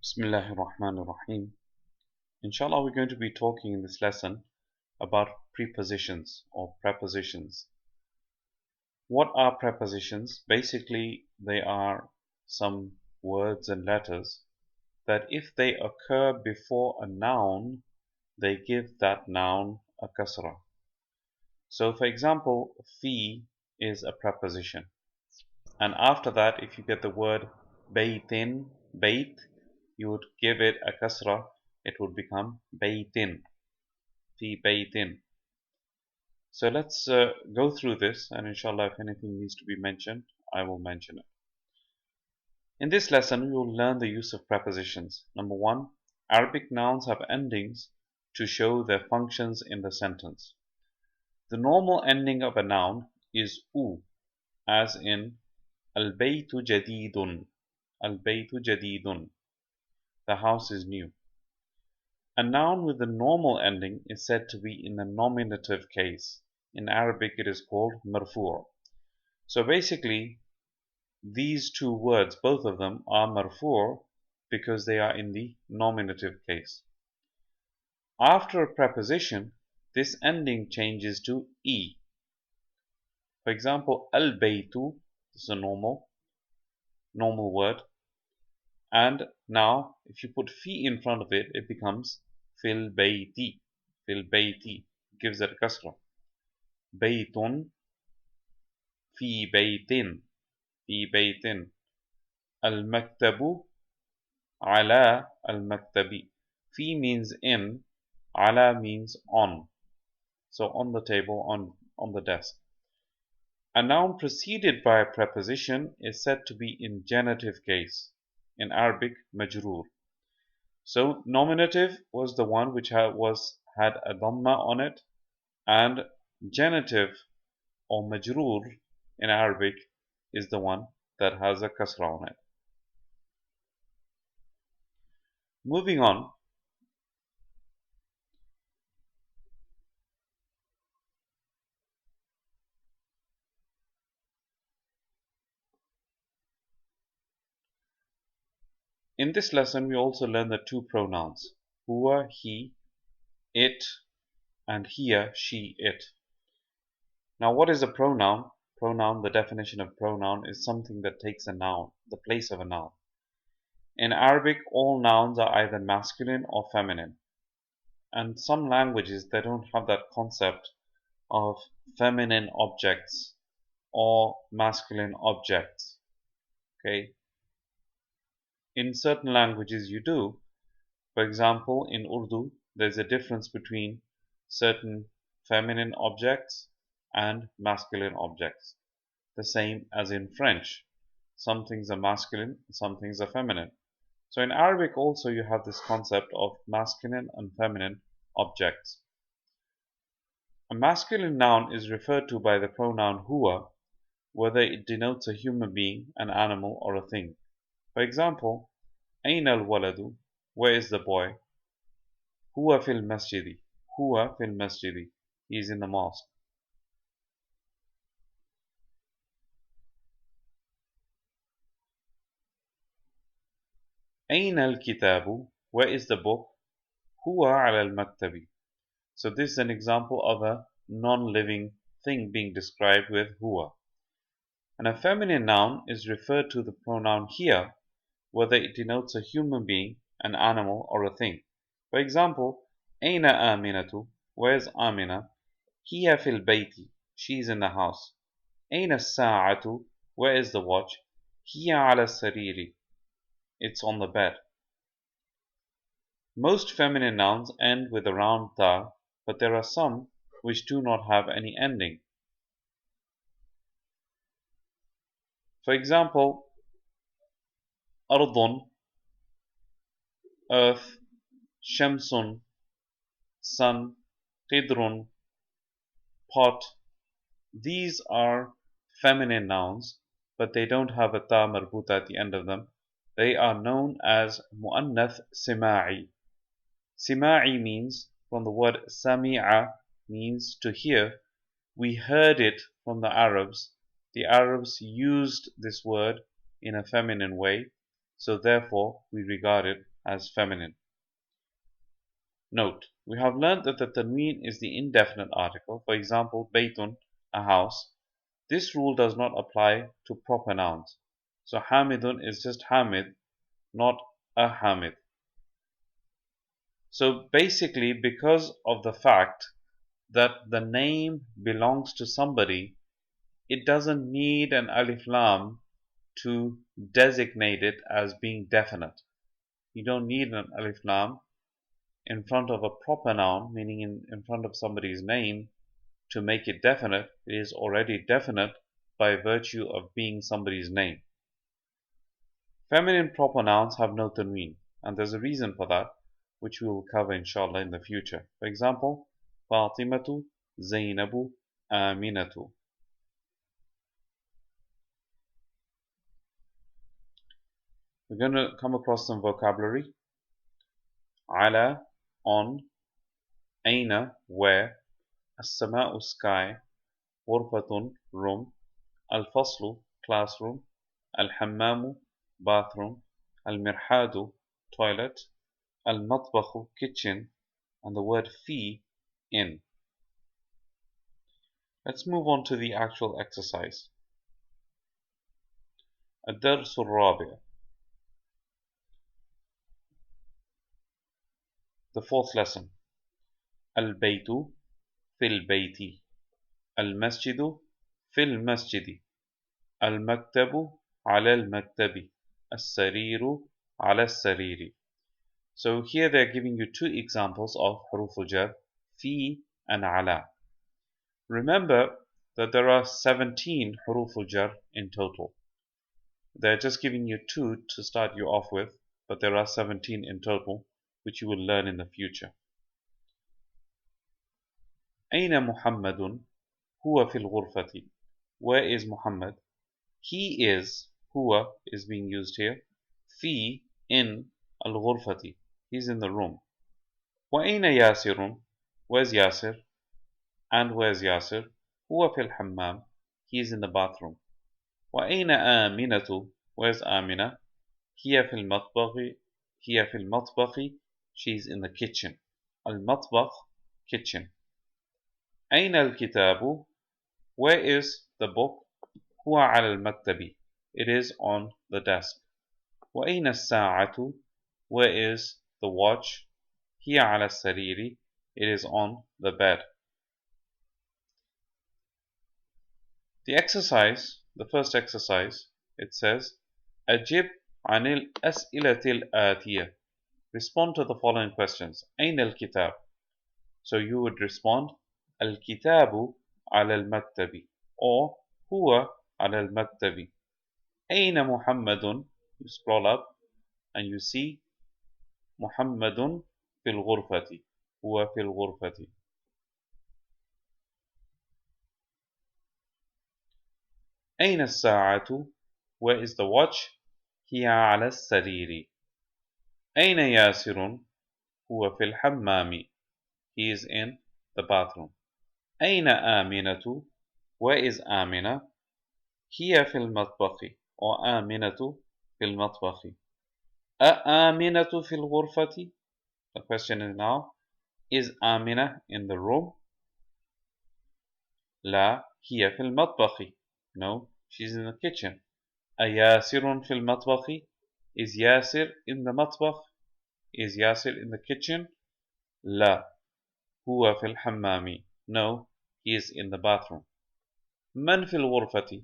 Bismillahir Rahmanir Rahim. Inshallah, we're going to be talking in this lesson about prepositions or prepositions. What are prepositions? Basically, they are some words and letters that if they occur before a noun, they give that noun a kasra. So, for example, fi is a preposition. And after that, if you get the word baytin, bayt, you would give it a kasra, it would become baytin, fi baytin. So let's go through this, and inshallah, if anything needs to be mentioned, I will mention it. In this lesson, we will learn the use of prepositions. Number one, Arabic nouns have endings to show their functions in the sentence. The normal ending of a noun is u, as in al-baytu jadidun, al-baytu jadidun, the house is new. A noun with the normal ending is said to be in the nominative case. In Arabic, it is called marfu'. So basically, these two words, both of them, are marfu' because they are in the nominative case. After a preposition, this ending changes to e. For example, al-baytu is a normal word. And now, if you put fi in front of it, it becomes fil bayti. Fil bayti gives it a kasra. Baytun fi baytin. Fi baytin. Al-maktabu ala al-maktabi. Fi means in, ala means on. So on the table, on the desk. A noun preceded by a preposition is said to be in genitive case. In Arabic, majroor. So nominative was the one which had a dhamma on it, and genitive or majroor in Arabic is the one that has a kasra on it. Moving on, in this lesson we also learn the two pronouns, huwa, he, it, and hiya, she, it. Now what is a pronoun? Pronoun, the definition of pronoun is something that takes a noun, the place of a noun. In Arabic, all nouns are either masculine or feminine. And some languages, they don't have that concept of feminine objects or masculine objects. Okay? In certain languages you do. For example, in Urdu, there's a difference between certain feminine objects and masculine objects. The same as in French. Some things are masculine, some things are feminine. So in Arabic also you have this concept of masculine and feminine objects. A masculine noun is referred to by the pronoun huwa, whether it denotes a human being, an animal, or a thing. For example, أين الولد? Where is the boy? هو في المسجد. هو في المسجد. He is in the mosque. أين الكتاب? Where is the book? هو على المكتب. So this is an example of a non-living thing being described with huwa. And a feminine noun is referred to the pronoun hiya, whether it denotes a human being, an animal, or a thing. For example, أين آمنة? Where's Amina? هي في البيت. She is in the house. أين الساعة? Where is the watch? هي على السرير. It's on the bed. Most feminine nouns end with a round ta, but there are some which do not have any ending. For example, أرض, earth, شمس, sun, قدر, pot. These are feminine nouns, but they don't have a ta marbuta at the end of them. They are known as mu'annath sima'i. Sima'i means, from the word sami'a, means to hear. We heard it from the Arabs. The Arabs used this word in a feminine way, so therefore we regard it as feminine. Note, we have learned that the tanween is the indefinite article. For example, baytun, a house. This rule does not apply to proper nouns. So hamidun is just hamid, not a hamid. So basically, because of the fact that the name belongs to somebody, it doesn't need an alif lam to designate it as being definite. You don't need an alif lam in front of a proper noun, meaning in front of somebody's name, to make it definite. It is already definite by virtue of being somebody's name. Feminine proper nouns have no tanween, and there's a reason for that, which we will cover inshallah in the future. For example, Fatimatu, Zainabu, Aminatu. We're going to come across some vocabulary. Ala, on, Aina, where, As-sama'u, sky, Ghurfatun, room, Al-faslu, classroom, Al-hammamu, bathroom, Al-mirhadu, toilet, Al-matbakhu, kitchen, and the word fi, in. Let's move on to the actual exercise. الدرس الرابع. The fourth lesson. البيت في البيت. المسجد في المسجد. المكتب على المكتب. السرير على السرير. So here they're giving you two examples of حروف الجر, في and على. Remember that there are 17 حروف الجر in total. They're just giving you two to start you off with, but there are 17 in total, which you will learn in the future. أين محمد؟ هو في الغرفة. Where is Muhammad? He is, هو is being used here. في, in, الغرفة. He's in the room. وأين ياسر? Where's Yasir? And where's Yasir? هو في الحمام. He is in the bathroom. وأين آمنة? Where's Amina? هي في المطبخ. هي في المطبخ. She's in the kitchen. المطبخ, kitchen. أين الكتاب? Where is the book? هو على المكتب. It is on the desk. وأين الساعة? Where is the watch? هي على السرير. It is on the bed. The exercise, the first exercise, it says, أجب عن الأسئلة الآتية. Respond to the following questions. أين الكتاب? So you would respond, الكتاب على المكتب, or هو على المكتب. أين محمد? You scroll up and you see محمد في الغرفة. هو في الغرفة. أين الساعة? Where is the watch? هي على السرير. أين ياسر؟ هو في الحمام. He is in the bathroom. أين آمنة? Where is آمنة? هي في المطبخ, or آمنة في المطبخ. أآمنة في الغرفة? The question is now, is آمنة in the room? لا, هي في المطبخ. No, she's in the kitchen. أياسر في المطبخ? Is Yasir in the مطبخ? Is Yasir in the kitchen? لا, هو في الحمام. No, he is in the bathroom. من في الغرفة?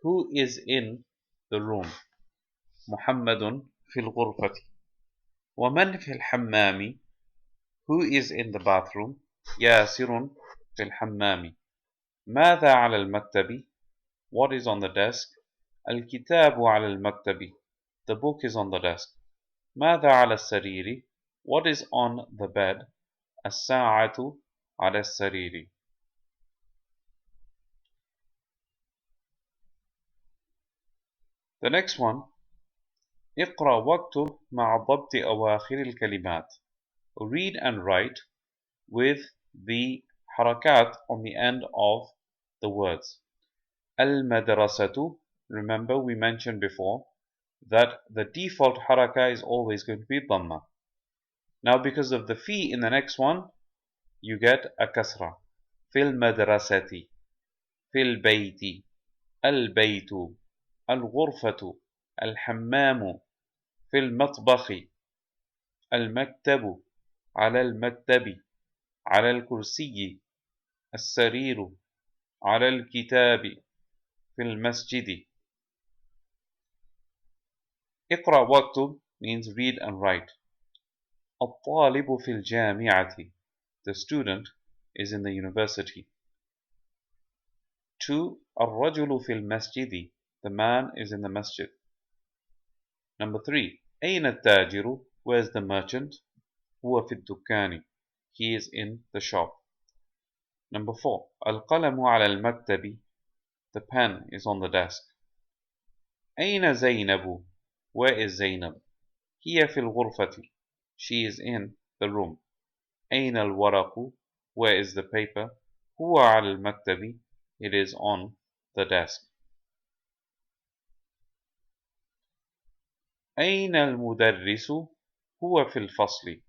Who is in the room? محمد في الغرفة. ومن في الحمام? Who is in the bathroom? ياسر في الحمام. ماذا على المكتب? What is on the desk? الكتاب على المكتب. The book is on the desk. ماذا على السرير? What is on the bed? الساعة على السرير. The next one, اقرأ واكتب مع ضبط أواخر الكلمات. Read and write with the harakat on the end of the words. المدرسة, remember we mentioned before, that the default haraka is always going to be dhamma. Now because of the fi in the next one, you get a kasra. Fil madrasati, fil bayti, al baytu, al ghurfatu, al hammamu, fil matbakhi, al maktabu, ala al maktabi, ala al kursiyi, السرير على الكتاب في المسجد. اقرأ واكتب means read and write. الطالب في الجامعة, the student is in the university. 2. الرجل في المسجد, the man is in the masjid. Number 3. أين التاجر, where's the merchant? هو في الدكان, he is in the shop. Number 4. القلم على المكتب, the pen is on the desk. أين زينب, where is Zainab? هي في الغرفة, she is in the room. أين الورق, where is the paper? هو على المكتب, it is on the desk. أين المدرس, هو في الفصل,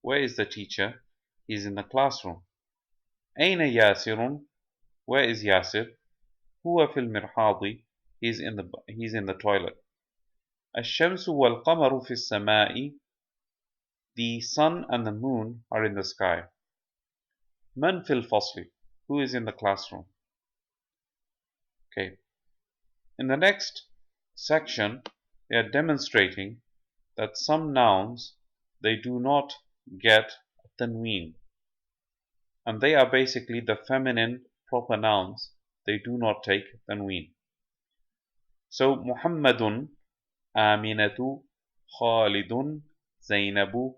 where is the teacher? He is in the classroom. أين ياسر, where is Yasir? هو في المرحاض, he's in the toilet. الشمس والقمر في السماء, the sun and the moon are in the sky. من في الفصل, who is in the classroom? Okay. In the next section, they are demonstrating that some nouns, they do not get tanween. And they are basically the feminine proper nouns. They do not take tanween. So, Muhammadun, Aminatu, Khalidun, Zainabu,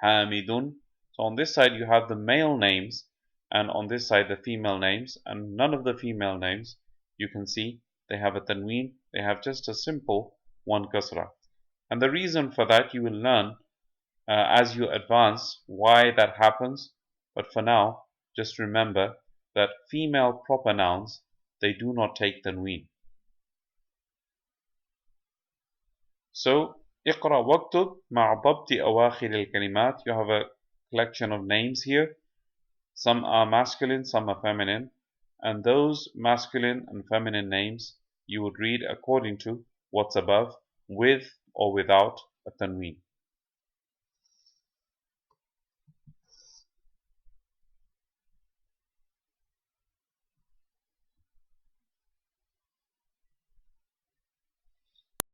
Hamidun. So on this side you have the male names, and on this side the female names, and none of the female names, you can see they have a tanween, they have just a simple one kasra. And the reason for that you will learn as you advance why that happens, but for now just remember that female proper nouns, they do not take tanween. So, اقرأ واكتب مع ضبط أواخر الكلمات. You have a collection of names here. Some are masculine, some are feminine. And those masculine and feminine names, you would read according to what's above, with or without a tanween.